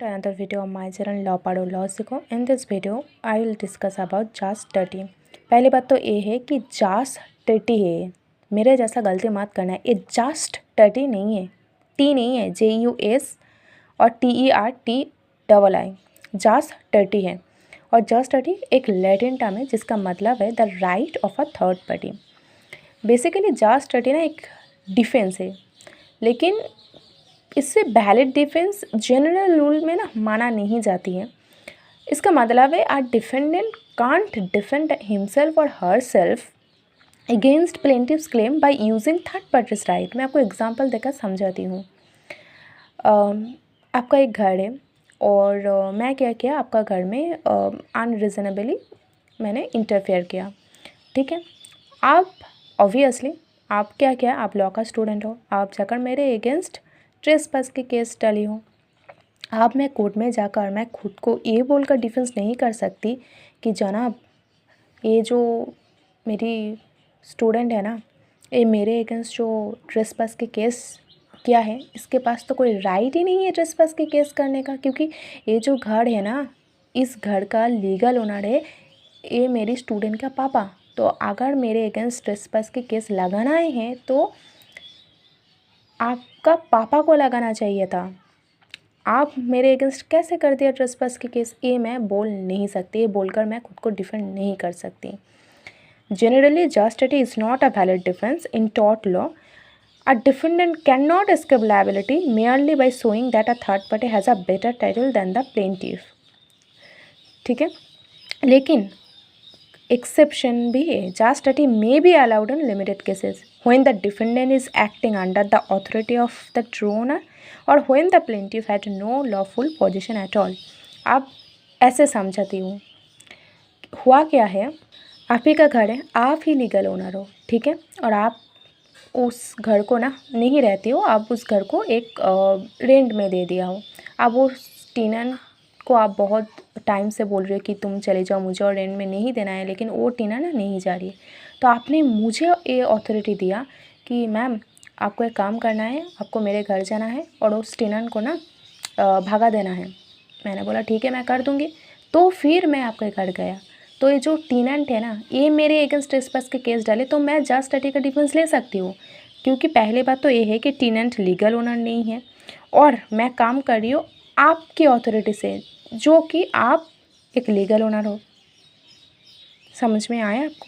to another video on my channel Law Pado Law Seeko. In this video I will discuss about JAS Dirty. पहली बात तो ये है कि JAS Dirty है, मेरे जैसा गलती मत करना है। ये जस्ट डर्टी नहीं है, टी नहीं है, JUS और TERTII, JAS Dirty है। और JAS Dirty एक लैटिन टर्म है जिसका मतलब है the right of a third party. Basically JAS Dirty ना एक डिफेंस है, लेकिन इससे वैलिड डिफेंस जनरल रूल में ना माना नहीं जाती है। इसका मतलब है a defendant can't defend himself और herself against plaintiff's claim by using third parties right. मैं आपको एग्जांपल देकर समझाती हूँ। आपका एक घर है और मैं क्या किया, आपका घर में अनरीजनेबली मैंने इंटरफेयर किया, ठीक है। आप ऑब्वियसली आप क्या किया, आप लॉ का स्टूडेंट हो, आप जाकर मेरे अगेंस्ट ट्रेसपास के केस डाली हो। अब मैं कोर्ट में जाकर मैं खुद को ये बोलकर डिफेंस नहीं कर सकती कि जनाब ये जो मेरी स्टूडेंट है ना, ये मेरे अगेंस्ट जो ट्रेसपास के केस किया है, इसके पास तो कोई राइट ही नहीं है ट्रेसपास के केस करने का, क्योंकि ये जो घर है ना, इस घर का लीगल ओनर है ये मेरी स्टूडेंट का पापा। तो अगर मेरे अगेंस्ट ट्रेसपास के केस लगाना है तो आपका पापा को लगाना चाहिए था। आप मेरे अगेंस्ट कैसे कर दिया ट्रेसपास के केस, ये मैं बोल नहीं सकती, ये बोलकर मैं खुद को डिफेंड नहीं कर सकती। Generally JAS Dirty is not a valid defence in tort law. A defendant can not escape liability merely by showing that a third party has a better title than the plaintiff, ठीक है। लेकिन exception भी है। JAS Dirty may be allowed in limited cases when the defendant is acting under the authority of the true owner or when the plaintiff had no lawful possession at all। आप ऐसे समझती हूँ, हुआ क्या है, आप ही का घर है, आप ही लीगल ओनर हो, ठीक है, और आप उस घर को ना नहीं रहती हो, आप उस घर को एक रेंट में दे दिया हो। अब वो टेनेंट को आप बहुत टाइम से बोल रहे हो कि तुम चले जाओ, मुझे और रेंट में नहीं देना है, लेकिन वो टेनेंट ना नहीं जा रही है। तो आपने मुझे ये अथॉरिटी दिया कि मैम आपको एक काम करना है, आपको मेरे घर जाना है और उस टेनेंट को ना भगा देना है। मैंने बोला ठीक है मैं कर दूँगी। तो फिर मैं आपके घर गया, तो ये जो टेनेंट है ना, ये मेरे अगेंस्ट ट्रेसपास के केस डाले तो मैं JAS Dirty का डिफेंस ले सकती हूँ, क्योंकि पहली बात तो ये है कि टेनेंट लीगल ओनर नहीं है और मैं काम कर रही हूँ आपकी अथॉरिटी से, जो कि आप एक लीगल ओनर हो। समझ में आया आपको?